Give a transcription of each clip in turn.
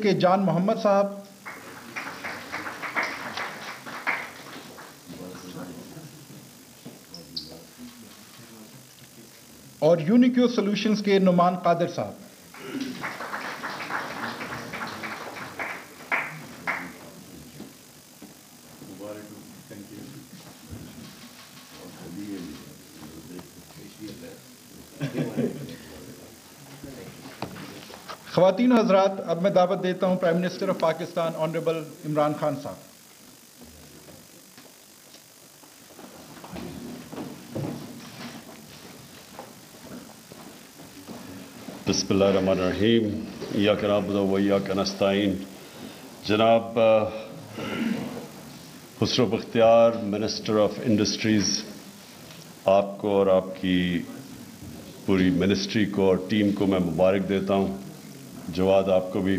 کے جان محمد صاحب اور یونیکیو سولوشنز کے نعمان قادر صاحب. خواتین حضرات، اب میں دعوت دیتا ہوں prime minister of Pakistan honourable Imran Khan صاحب. بسم اللہ الرحمن الرحیم. ایاک نعبد و ایاک نستعین. جناب Khusro Bakhtiar, minister of industries, آپ کو اور آپ کی پوری منسٹری کو اور ٹیم کو میں مبارک دیتا ہوں. جواد آپ کو بھی،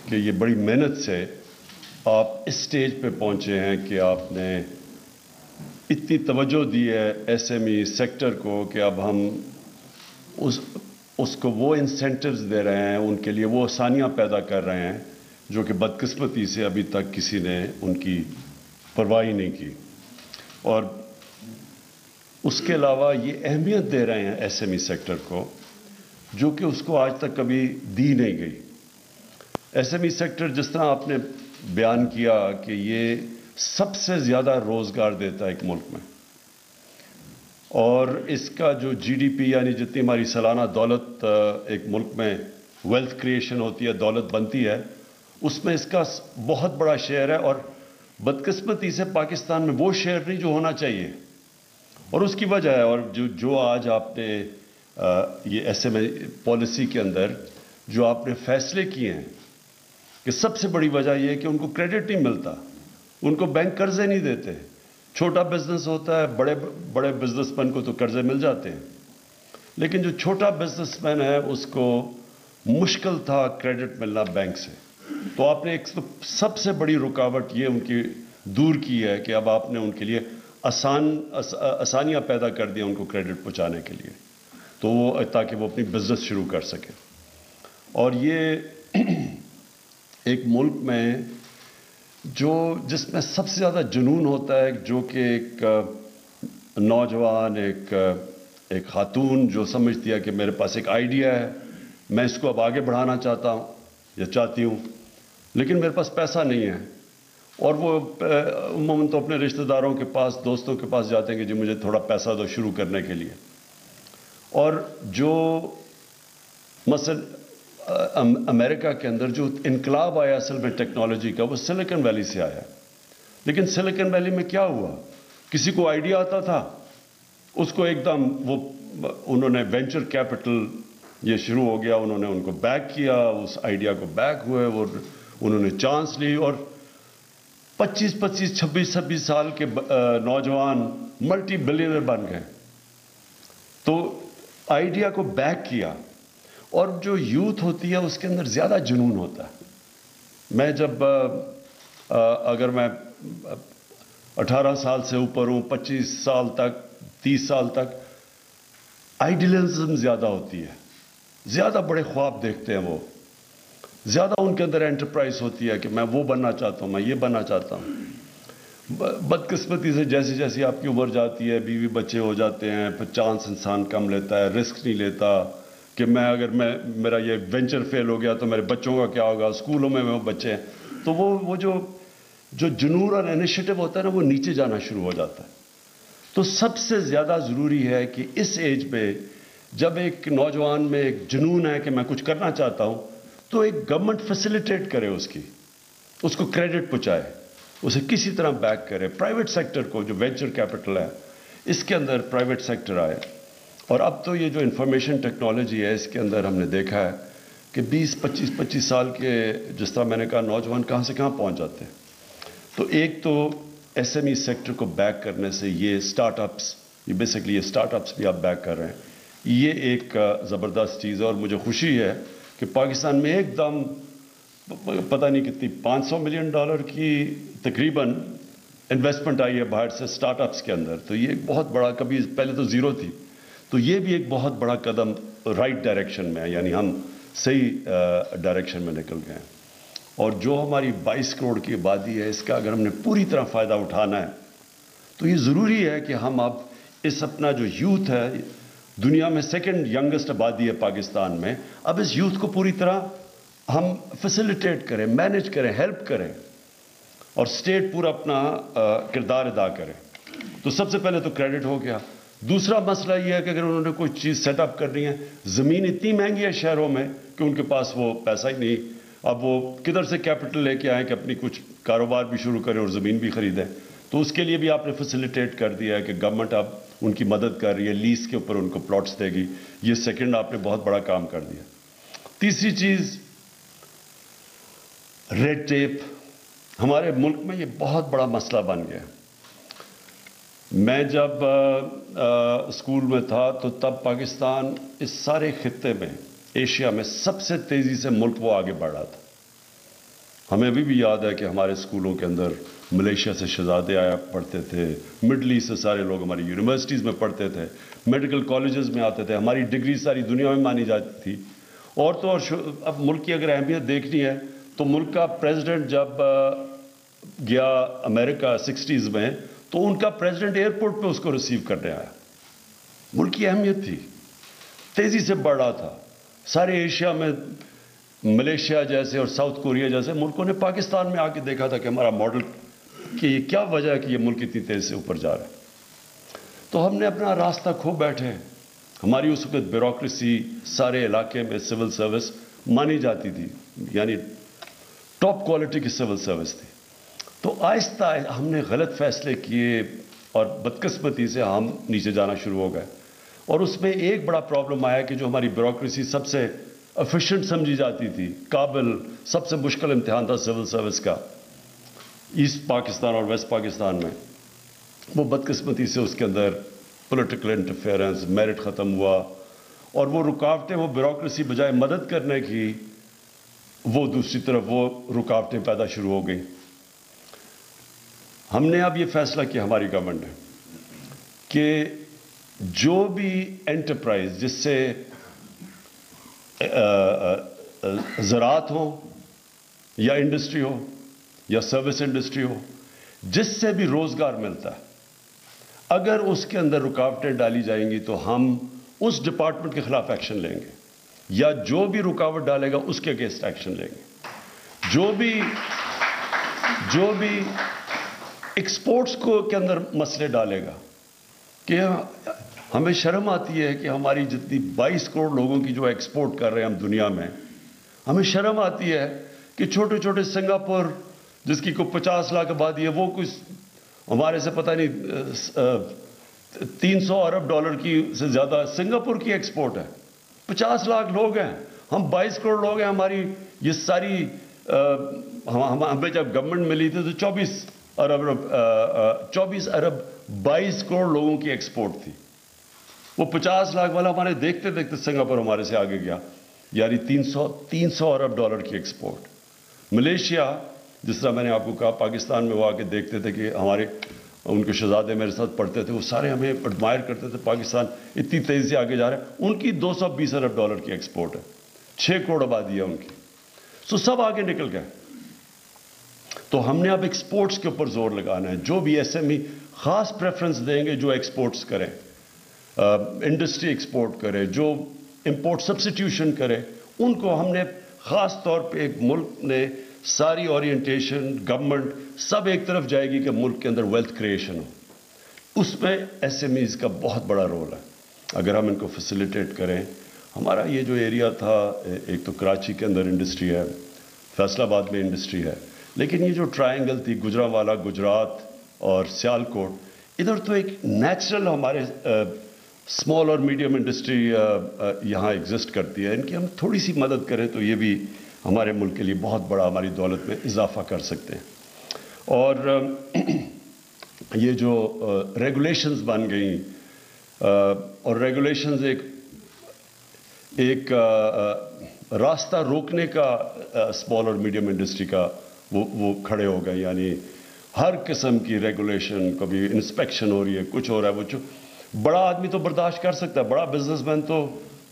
کہ یہ بڑی محنت سے آپ اس سٹیج پہ پہنچے ہیں کہ آپ نے اتنی توجہ دی ہے ایس ایم ای سیکٹر کو کہ اب ہم اس کو وہ انسینٹیوز دے رہے ہیں، ان کے لیے وہ آسانیاں پیدا کر رہے ہیں جو کہ بدقسمتی سے ابھی تک کسی نے ان کی پرواہ نہیں کی. اور اس کے علاوہ یہ اہمیت دے رہے ہیں ایس ایم ای سیکٹر کو جو کہ اس کو آج تک کبھی دی نہیں گئی. ایس ایم ای سیکٹر جس طرح آپ نے بیان کیا کہ یہ سب سے زیادہ روزگار دیتا ہے ایک ملک میں، اور اس کا جو جی ڈی پی یعنی جتنی ہماری سالانہ دولت ایک ملک میں ویلتھ کریشن ہوتی ہے، دولت بنتی ہے، اس میں اس کا بہت بڑا شیئر ہے. اور بدقسمتی سے پاکستان میں وہ شیئر نہیں جو ہونا چاہیے، اور اس کی وجہ ہے. اور جو آج آپ نے یہ ایس ایم ای پالیسی کے اندر جو آپ نے فیصلے کیے ہیں، کہ سب سے بڑی وجہ یہ ہے کہ ان کو کریڈٹ نہیں ملتا، ان کو بینک قرضے نہیں دیتے. چھوٹا بزنس ہوتا ہے، بڑے بزنس مین کو تو قرضے مل جاتے ہیں، لیکن جو چھوٹا بزنس مین ہے اس کو مشکل تھا کریڈٹ ملنا بینک سے. تو آپ نے ایک سب سے بڑی رکاوٹ یہ ان کی دور کی ہے کہ اب آپ نے ان کے لیے آسانیاں پیدا کر دیا ان کو کریڈٹ پہنچانے کے لیے، تو وہ تاکہ وہ اپنی بزنس شروع کر سکیں. اور یہ ایک ملک میں جس میں سب سے زیادہ جنون ہوتا ہے، جو کہ ایک نوجوان ایک خاتون جو سمجھتی ہے کہ میرے پاس ایک آئیڈیا ہے، میں اس کو اب آگے بڑھانا چاہتا ہوں یا چاہتی ہوں، لیکن میرے پاس پیسہ نہیں ہے. اور وہ عموماً تو اپنے رشتہ داروں کے پاس، دوستوں کے پاس جاتے ہیں کہ جی مجھے تھوڑا پیسہ دو شروع کرنے کے لیے. اور جو مثلا امریکہ کے اندر جو انقلاب آیا اصل میں ٹیکنالوجی کا، وہ سلیکن ویلی سے آیا. لیکن سلیکن ویلی میں کیا ہوا؟ کسی کو آئیڈیا آتا تھا، اس کو ایک دم انہوں نے وینچر کیپٹل یہ شروع ہو گیا، انہوں نے ان کو بیک کیا، اس آئیڈیا کو بیک ہوئے، اور انہوں نے چانس لی، اور 26 سال کے نوجوان ملٹی بلینئر بن گئے. تو آئیڈیا کو بیک کیا. اور جو یوتھ ہوتی ہے اس کے اندر زیادہ جنون ہوتا ہے. میں جب اگر میں 18 سال سے اوپر ہوں، 25 سال تک، 30 سال تک آئیڈیلزم زیادہ ہوتی ہے، زیادہ بڑے خواب دیکھتے ہیں، وہ زیادہ ان کے اندر انٹرپرائز ہوتی ہے کہ میں وہ بننا چاہتا ہوں، میں یہ بننا چاہتا ہوں. بدقسمتی سے جیسی جیسی آپ کی عمر جاتی ہے، بیوی بچے ہو جاتے ہیں، پھر چانس انسان کم لیتا ہے، رسک نہیں لیتا کہ اگر میرا یہ وینچر فیل ہو گیا تو میرے بچوں کا کیا ہوگا، اسکولوں میں وہ بچے ہیں. تو وہ جو جنون اور انیشیٹو ہوتا ہے نا، وہ نیچے جانا شروع ہو جاتا ہے. تو سب سے زیادہ ضروری ہے کہ اس ایج پہ جب ایک نوجوان میں ایک جنون ہے کہ میں کچھ کرنا چاہتا ہوں، تو ایک گورنمنٹ فیسیلیٹیٹ کرے اس کو کریڈٹ پہنچائے، اسے کسی طرح بیک کرے. پرائیویٹ سیکٹر کو، جو وینچر کیپٹل ہے، اس کے اندر پرائیویٹ سیکٹر آئے. اور اب تو یہ جو انفارمیشن ٹیکنالوجی ہے، اس کے اندر ہم نے دیکھا ہے کہ 25 سال کے، جس طرح میں نے کہا، نوجوان کہاں سے کہاں پہنچ جاتے ہیں. تو ایک تو ایس ایم ای سیکٹر کو بیک کرنے سے یہ سٹارٹ اپس، یہ بیسکلی یہ سٹارٹ اپس بھی آپ بیک کر رہے ہیں، یہ ایک زبردست چیز ہے. اور مجھے خوشی ہے کہ پاکستان میں ایک دم پتہ نہیں کتنی $500 ملین کی تقریباً انویسٹمنٹ آئی ہے باہر سے سٹارٹ اپس کے اندر. تو یہ ایک بہت بڑا، کبھی پہلے تو زیرو تھی، تو یہ بھی ایک بہت بڑا قدم رائٹ ڈائریکشن میں ہے. یعنی ہم صحیح ڈائریکشن میں نکل گئے ہیں. اور جو ہماری 22 کروڑ کی آبادی ہے اس کا اگر ہم نے پوری طرح فائدہ اٹھانا ہے تو یہ ضروری ہے کہ ہم اب اس اپنا جو یوتھ ہے, دنیا میں سیکنڈ ینگسٹ آبادی ہے پاکستان میں, اب اس یوتھ کو پوری طرح ہم فیسیلیٹیٹ کریں, مینیج کریں, ہیلپ کریں, اور اسٹیٹ پورا اپنا کردار ادا کرے. تو سب سے پہلے تو کریڈٹ ہو گیا. دوسرا مسئلہ یہ ہے کہ اگر انہوں نے کوئی چیز سیٹ اپ کرنی ہے, زمین اتنی مہنگی ہے شہروں میں کہ ان کے پاس وہ پیسہ ہی نہیں, اب وہ کدھر سے کیپٹل لے کے آئیں کہ اپنی کچھ کاروبار بھی شروع کریں اور زمین بھی خریدیں. تو اس کے لیے بھی آپ نے فیسیلیٹیٹ کر دیا ہے کہ گورنمنٹ اب ان کی مدد کر رہی ہے, لیز کے اوپر ان کو پلاٹس دے گی. یہ سیکنڈ آپ نے بہت بڑا کام کر دیا. تیسری چیز ریڈ ٹیپ. ہمارے ملک میں یہ بہت بڑا مسئلہ بن گیا. میں جب اسکول میں تھا تو تب پاکستان اس سارے خطے میں, ایشیا میں سب سے تیزی سے ملک وہ آگے بڑھ رہا تھا. ہمیں ابھی بھی یاد ہے کہ ہمارے اسکولوں کے اندر ملیشیا سے شہزادے آیا پڑھتے تھے, مڈل ایسٹ سے سارے لوگ ہماری یونیورسٹیز میں پڑھتے تھے, میڈیکل کالجز میں آتے تھے, ہماری ڈگری ساری دنیا میں مانی جاتی تھی. اور تو اور اب ملک کی اگر اہمیت دیکھنی ہے تو ملک کا پریزیڈنٹ جب گیا امریکہ 60s میں تو ان کا پریزیڈنٹ ایئرپورٹ پہ اس کو ریسیو کرنے آیا. ملک کی اہمیت تھی, تیزی سے بڑھ رہا تھا. سارے ایشیا میں ملیشیا جیسے اور ساؤتھ کوریا جیسے ملکوں نے پاکستان میں آ کے دیکھا تھا کہ ہمارا ماڈل, کہ یہ کیا وجہ ہے کہ یہ ملک اتنی تیزی سے اوپر جا رہا ہے. تو ہم نے اپنا راستہ کھو بیٹھے. ہماری اس وقت بیوروکریسی سارے علاقے میں سول سروس مانی جاتی تھی, یعنی ٹاپ کوالٹی کی سول سروس تھی. تو آہستہ ہم نے غلط فیصلے کیے اور بدقسمتی سے ہم نیچے جانا شروع ہو گئے. اور اس میں ایک بڑا پرابلم آیا کہ جو ہماری بیوروکریسی سب سے ایفیشینٹ سمجھی جاتی تھی, قابل, سب سے مشکل امتحان تھا سول سروس کا ایسٹ پاکستان اور ویسٹ پاکستان میں, وہ بدقسمتی سے اس کے اندر پولیٹیکل انٹرفیئرنس, میرٹ ختم ہوا, اور وہ رکاوٹیں, وہ بیوروکریسی بجائے مدد کرنے کی وہ دوسری طرف وہ رکاوٹیں پیدا شروع ہو گئیں. ہم نے اب یہ فیصلہ کیا, ہماری گورنمنٹ نے, کہ جو بھی انٹرپرائز جس سے زراعت ہو یا انڈسٹری ہو یا سروس انڈسٹری ہو, جس سے بھی روزگار ملتا ہے, اگر اس کے اندر رکاوٹیں ڈالی جائیں گی تو ہم اس ڈپارٹمنٹ کے خلاف ایکشن لیں گے, یا جو بھی رکاوٹ ڈالے گا اس کے اگینسٹ ایکشن لیں گے. جو بھی ایکسپورٹس کو کے اندر مسئلے ڈالے گا, کہ ہمیں شرم آتی ہے کہ ہماری جتنی 22 کروڑ لوگوں کی جو ایکسپورٹ کر رہے ہیں ہم دنیا میں, ہمیں شرم آتی ہے کہ چھوٹے چھوٹے سنگاپور جس کی کوئی 50 لاکھ آبادی ہے, وہ کچھ ہمارے سے پتہ نہیں 300 ارب ڈالر کی سے زیادہ سنگاپور کی ایکسپورٹ ہے. 50 لاکھ لوگ ہیں, ہم 22 کروڑ لوگ ہیں. ہماری یہ ساری ہمیں جب گورنمنٹ ملی تھی تو 24 ارب 22 کروڑ لوگوں کی ایکسپورٹ تھی. وہ 50 لاکھ والا ہمارے دیکھتے دیکھتے سنگاپور ہمارے سے آگے گیا, یعنی 300 ارب ڈالر کی ایکسپورٹ. ملیشیا, جس طرح میں نے آپ کو کہا, پاکستان میں وہ آ کے دیکھتے تھے کہ ہمارے ان کے شہزادے میرے ساتھ پڑھتے تھے, وہ سارے ہمیں ایڈمائر کرتے تھے, پاکستان اتنی تیزی سے آگے جا رہا ہے. ان کی 220 ارب ڈالر کی ایکسپورٹ ہے, 6 کروڑ آبادی ہے ان کی. سو سب آگے نکل گئے. تو ہم نے اب ایکسپورٹس کے اوپر زور لگانا ہے. جو بھی ایس ایم ای خاص پریفرنس دیں گے جو ایکسپورٹس کریں, انڈسٹری ایکسپورٹ کرے, جو امپورٹ سبسٹیوشن کرے, ان کو ہم نے خاص طور پہ, ایک ملک نے ساری اورینٹیشن گورنمنٹ سب ایک طرف جائے گی کہ ملک کے اندر ویلتھ کریشن ہو. اس میں ایس ایم ایز کا بہت بڑا رول ہے. اگر ہم ان کو فیسیلیٹیٹ کریں, ہمارا یہ جو ایریا تھا, ایک تو کراچی کے اندر انڈسٹری ہے, فیصل آباد میں انڈسٹری ہے, لیکن یہ جو ٹرائنگل تھی گجرانوالہ, گجرات اور سیالکوٹ, ادھر تو ایک نیچرل ہمارے اسمال اور میڈیم انڈسٹری یہاں ایگزسٹ کرتی ہے. ان کی ہم تھوڑی سی مدد کریں تو یہ بھی ہمارے ملک کے لیے بہت بڑا, ہماری دولت میں اضافہ کر سکتے ہیں. اور یہ جو ریگولیشنز بن گئیں, اور ریگولیشنز ایک راستہ روکنے کا اسمال اور میڈیم انڈسٹری کا وہ کھڑے ہو گئے. یعنی ہر قسم کی ریگولیشن, کبھی انسپیکشن ہو رہی ہے, کچھ ہو رہا ہے. وہ بڑا آدمی تو برداشت کر سکتا ہے, بڑا بزنس مین تو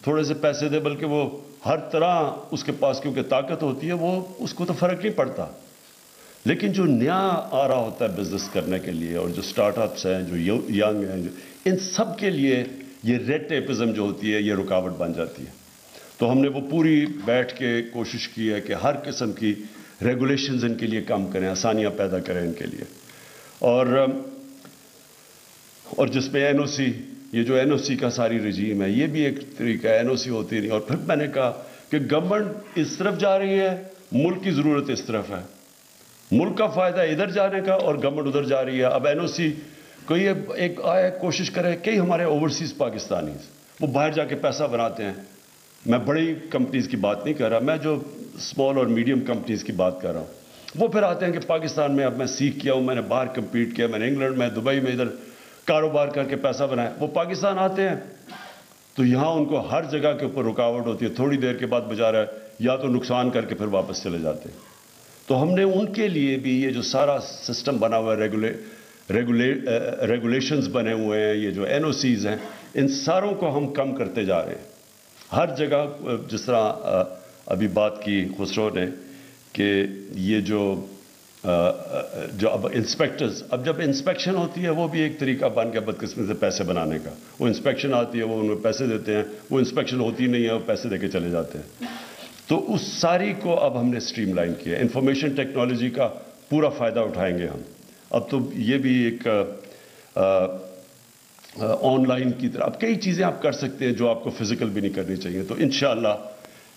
تھوڑے سے پیسے دے, بلکہ وہ ہر طرح اس کے پاس کیونکہ طاقت ہوتی ہے وہ اس کو تو فرق نہیں پڑتا. لیکن جو نیا آ رہا ہوتا ہے بزنس کرنے کے لیے اور جو سٹارٹ اپس ہیں جو ینگ ہیں ان سب کے لیے یہ ریڈ ٹیپزم جو ہوتی ہے یہ رکاوٹ بن جاتی ہے. تو ہم نے وہ پوری بیٹھ کے کوشش کی ہے کہ ہر قسم کی ریگولیشنز ان کے لیے کم کریں, آسانیاں پیدا کریں ان کے لیے. اور جس میں این او سی, یہ جو این او سی کا ساری رجیم ہے یہ بھی ایک طریقہ ہے, این او سی ہوتی نہیں. اور پھر میں نے کہا کہ گورنمنٹ اس طرف جا رہی ہے, ملک کی ضرورت اس طرف ہے, ملک کا فائدہ ادھر جانے کا اور گورنمنٹ ادھر جا رہی ہے. اب این او سی کوئی ایک آیا کوشش کرے, کئی ہمارے اوورسیز پاکستانی وہ باہر جا کے پیسہ بناتے ہیں. میں بڑی کمپنیز کی بات نہیں کر رہا, میں جو اسمال اور میڈیم کمپنیز کی بات کر رہا ہوں. وہ پھر آتے ہیں کہ پاکستان میں اب میں سیکھ کیا ہوں, میں نے باہر کمپیٹ کیا, میں نے انگلینڈ میں دبئی میں ادھر کاروبار کر کے پیسہ بنایا. وہ پاکستان آتے ہیں تو یہاں ان کو ہر جگہ کے اوپر رکاوٹ ہوتی ہے, تھوڑی دیر کے بعد بچارہ یا تو نقصان کر کے پھر واپس چلے جاتے ہیں. تو ہم نے ان کے لیے بھی یہ جو سارا سسٹم بنا ہوا ہے, ریگولیشنز بنے ہوئے ہیں, یہ جو این او سیز ہیں, ان ساروں کو ہم کم کرتے جا رہے ہیں. ہر جگہ جس طرح ابھی بات کی خسرو نے کہ یہ جو اب انسپیکٹرز, اب جب انسپیکشن ہوتی ہے وہ بھی ایک طریقہ بن گیا بدقسمتی سے پیسے بنانے کا. وہ انسپیکشن آتی ہے, وہ انہیں پیسے دیتے ہیں, وہ انسپیکشن ہوتی نہیں ہے, وہ پیسے دے کے چلے جاتے ہیں. تو اس ساری کو اب ہم نے اسٹریم لائن کیا. انفارمیشن ٹیکنالوجی کا پورا فائدہ اٹھائیں گے ہم. اب تو یہ بھی ایک آن لائن کی طرح اب کئی چیزیں آپ کر سکتے ہیں جو آپ کو فزیکل بھی نہیں کرنی چاہیے. تو انشاءاللہ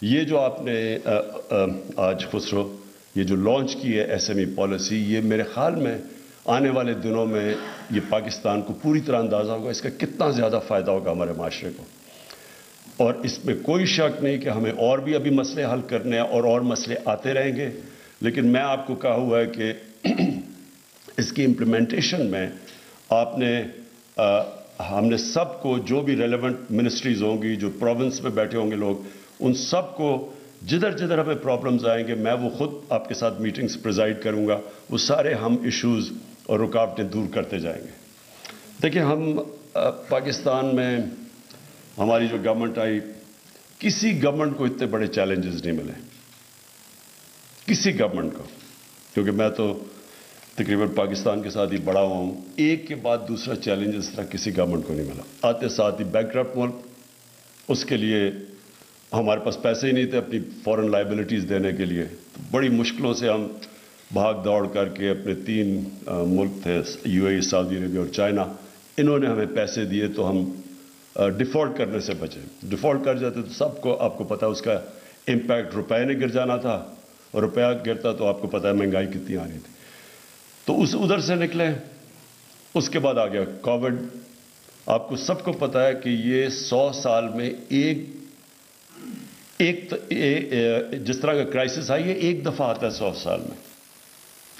یہ جو آپ نے آج خسرو یہ جو لانچ کی ہے ایس ایم ای پالیسی, یہ میرے خیال میں آنے والے دنوں میں یہ پاکستان کو پوری طرح اندازہ ہوگا اس کا کتنا زیادہ فائدہ ہوگا ہمارے معاشرے کو. اور اس میں کوئی شک نہیں کہ ہمیں اور بھی ابھی مسئلے حل کرنے ہیں اور مسئلے آتے رہیں گے. لیکن میں آپ کو کہا ہوا ہے کہ اس کی امپلیمنٹیشن میں آپ نے ہم نے سب کو جو بھی ریلیونٹ منسٹریز ہوں گی, جو پروونس میں بیٹھے ہوں گے لوگ, ان سب کو جدھر جدھر ہمیں پرابلمز آئیں گے میں وہ خود آپ کے ساتھ میٹنگز پریزائڈ کروں گا. وہ سارے ہم ایشوز اور رکاوٹیں دور کرتے جائیں گے. دیکھیں ہم پاکستان میں ہماری جو گورنمنٹ آئی, کسی گورنمنٹ کو اتنے بڑے چیلنجز نہیں ملے, کسی گورنمنٹ کو, کیونکہ میں تو تقریباً پاکستان کے ساتھ ہی بڑا ہوا ہوں. ایک کے بعد دوسرا چیلنج اس طرح کسی گورنمنٹ کو نہیں ملا. آتے ساتھ ہی بینکرپٹ ملک, اس کے لیے ہمارے پاس پیسے ہی نہیں تھے اپنی فورن لائبلٹیز دینے کے لیے. تو بڑی مشکلوں سے ہم بھاگ دوڑ کر کے اپنے 3 ملک تھے یو اے ای, سعودی عربیہ اور چائنا, انہوں نے ہمیں پیسے دیے تو ہم ڈیفالٹ کرنے سے بچے. ڈیفالٹ کر جاتے تو سب کو آپ کو پتہ اس کا امپیکٹ روپے نے گر جانا تھا, اور روپیہ گرتا تو آپ کو پتہ ہے مہنگائی کتنی آ رہی تھی. تو ادھر سے نکلے. اس کے بعد آ گیا کووڈ. آپ کو سب کو پتہ ہے کہ یہ 100 سال میں ایک جس طرح کا کرائسس آئی ہے ایک دفعہ آتا ہے 100 سال میں.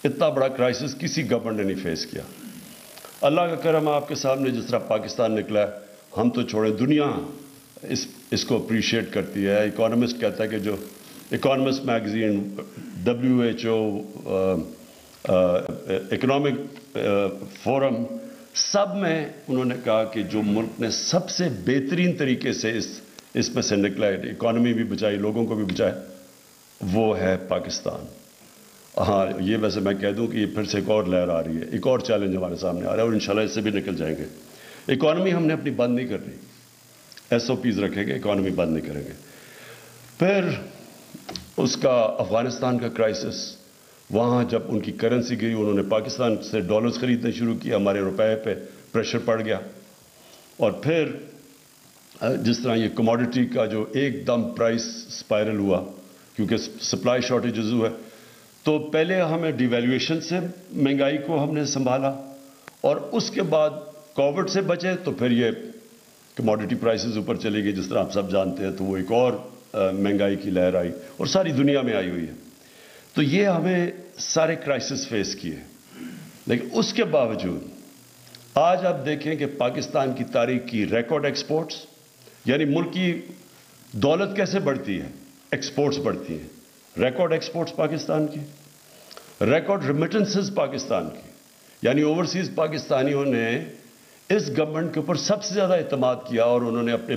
اتنا بڑا کرائسس کسی گورنمنٹ نے نہیں فیس کیا. اللہ کا کرم آپ کے سامنے جس طرح پاکستان نکلا ہے, ہم تو چھوڑیں, دنیا اس کو اپریشیٹ کرتی ہے. اکانومسٹ کہتا ہے کہ جو Economist magazine, WHO, economic forum, سب میں انہوں نے کہا کہ جو ملک نے سب سے بہترین طریقے سے اس میں سے نکلا ہے, اکانومی بھی بچائی, لوگوں کو بھی بچائے, وہ ہے پاکستان. ہاں یہ ویسے میں کہہ دوں کہ یہ پھر سے ایک اور لہر آ رہی ہے, ایک اور چیلنج ہمارے سامنے آ رہا ہے, اور انشاءاللہ اس سے بھی نکل جائیں گے. اکانومی ہم نے اپنی بند نہیں کرنی, SOPs رکھیں گے, اکانومی بند نہیں کریں گے. پھر اس کا افغانستان کا کرائسس, وہاں جب ان کی کرنسی گری, انہوں نے پاکستان سے ڈالرز خریدنے شروع کیا, ہمارے روپے پہ پریشر پڑ گیا. اور پھر جس طرح یہ کموڈٹی کا جو ایک دم پرائس سپائرل ہوا کیونکہ سپلائی شارٹیجز ہوئے, تو پہلے ہمیں ڈی ویلیویشن سے مہنگائی کو ہم نے سنبھالا, اور اس کے بعد کووڈ سے بچے تو پھر یہ کموڈٹی پرائسز اوپر چلی گئی جس طرح آپ سب جانتے ہیں. تو وہ ایک اور مہنگائی کی لہر آئی اور ساری دنیا میں آئی ہوئی ہے. تو یہ ہمیں سارے کرائسس فیس کیے. لیکن اس کے باوجود آج آپ دیکھیں کہ پاکستان کی تاریخ کی ریکارڈ ایکسپورٹس, یعنی ملک کی دولت کیسے بڑھتی ہے, ایکسپورٹس بڑھتی ہیں. ریکارڈ ایکسپورٹس پاکستان کی, ریکارڈ ریمیٹنسز پاکستان کی, یعنی اوورسیز پاکستانیوں نے اس گورنمنٹ کے اوپر سب سے زیادہ اعتماد کیا اور انہوں نے اپنے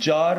4